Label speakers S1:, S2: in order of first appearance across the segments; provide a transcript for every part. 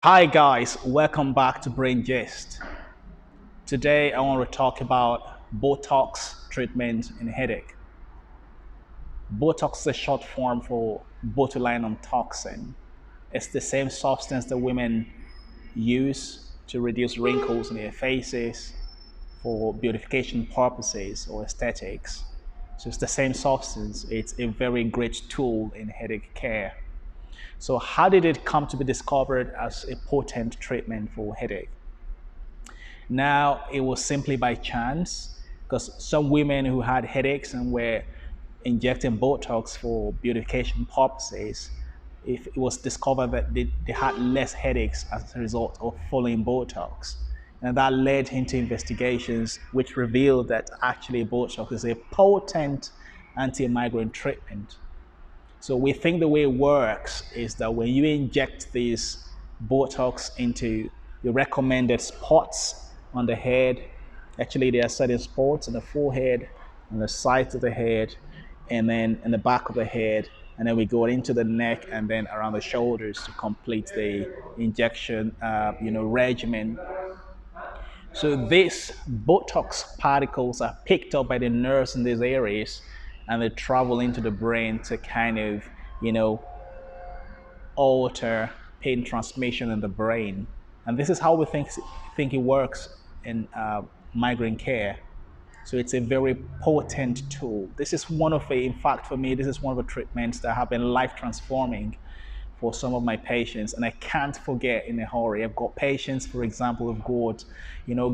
S1: Hi guys, welcome back to Brain Gist. Today I want to talk about Botox treatment in headache. Botox is a short form for botulinum toxin. It's the same substance that women use to reduce wrinkles in their faces for beautification purposes or aesthetics. So it's the same substance. It's a very great tool in headache care. So how did it come to be discovered as a potent treatment for headache? Now, it was simply by chance because some women who had headaches and were injecting Botox for beautification purposes, if it was discovered that they had less headaches as a result of following Botox. And that led into investigations which revealed that actually Botox is a potent anti-migraine treatment. So we think the way it works is that when you inject this Botox into the recommended spots on the head, actually there are certain spots on the forehead, on the sides of the head, and then in the back of the head, and then we go into the neck and then around the shoulders to complete the injection, regimen. So these Botox particles are picked up by the nerves in these areas and they travel into the brain to kind of, you know, alter pain transmission in the brain. And this is how we think it works in migraine care. So it's a very potent tool. This is one of in fact, for me, this is one of the treatments that have been life transforming for some of my patients, and I can't forget in a hurry. I've got patients, for example, who've got,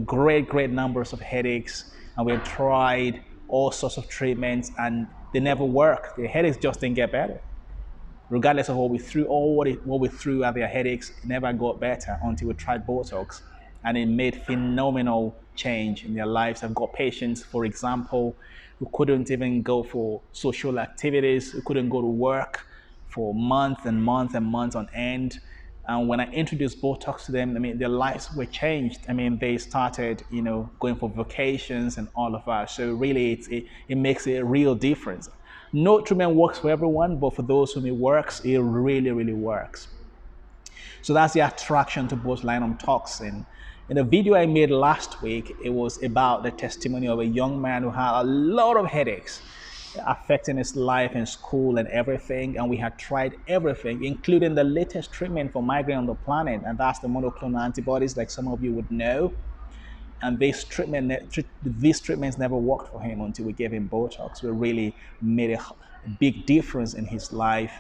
S1: great numbers of headaches, and we've tried all sorts of treatments, and they never work. The headaches just didn't get better, regardless of what we threw, what we threw at their headaches. It never got better until we tried Botox, and it made phenomenal change in their lives. I've got patients, for example, who couldn't even go for social activities, who couldn't go to work for months and months and months on end. And when I introduced Botox to them, I mean, their lives were changed. I mean, they started, going for vacations and all of that. So really, it makes a real difference. No treatment works for everyone, but for those whom it works, it really, really works. So that's the attraction to botulinum toxin. In a video I made last week, it was about the testimony of a young man who had a lot of headaches affecting his life in school and everything. And we had tried everything, including the latest treatment for migraine on the planet, and that's the monoclonal antibodies, like some of you would know. And these treatments never worked for him until we gave him Botox. We really made a big difference in his life.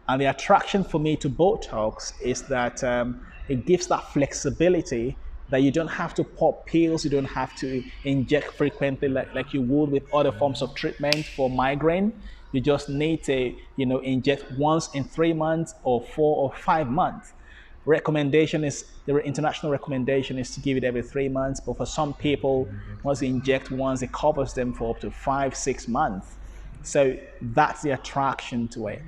S1: And the attraction for me to Botox is that it gives that flexibility that you don't have to pop pills, you don't have to inject frequently like you would with other forms of treatment for migraine. You just need to, inject once in 3 months or 4 or 5 months. The international recommendation is to give it every 3 months, but for some people, once you inject once, it covers them for up to 5, 6 months. So that's the attraction to it.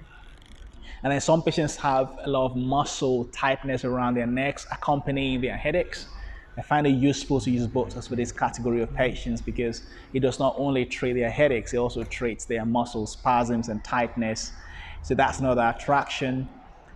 S1: And then some patients have a lot of muscle tightness around their necks accompanying their headaches. I find it useful to use Botox for this category of patients because it does not only treat their headaches, it also treats their muscle spasms and tightness. So that's another attraction.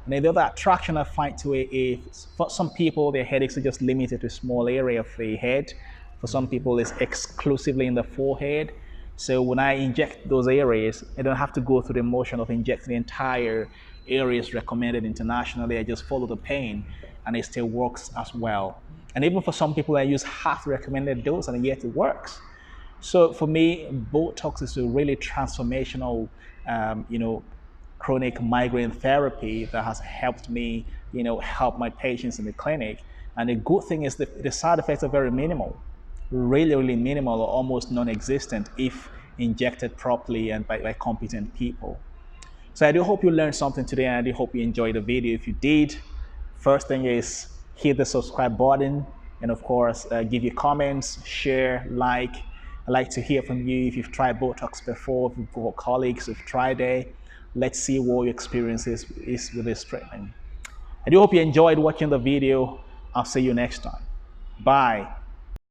S1: And then the other attraction I find to it is for some people, their headaches are just limited to a small area of the head. For some people, it's exclusively in the forehead. So when I inject those areas, I don't have to go through the motion of injecting the entire areas recommended internationally. I just follow the pain and it still works as well. And even for some people, I use half the recommended dose and yet it works. So for me, Botox is a really transformational, chronic migraine therapy that has helped me, help my patients in the clinic. And the good thing is that the side effects are very minimal, really, really minimal or almost non-existent if injected properly and by competent people. So I do hope you learned something today, and I do hope you enjoyed the video. If you did, first thing is hit the subscribe button, and of course, give your comments, share, like. I'd like to hear from you if you've tried Botox before, if you've got colleagues who've tried it. Let's see what your experience is with this treatment. I do hope you enjoyed watching the video. I'll see you next time. Bye.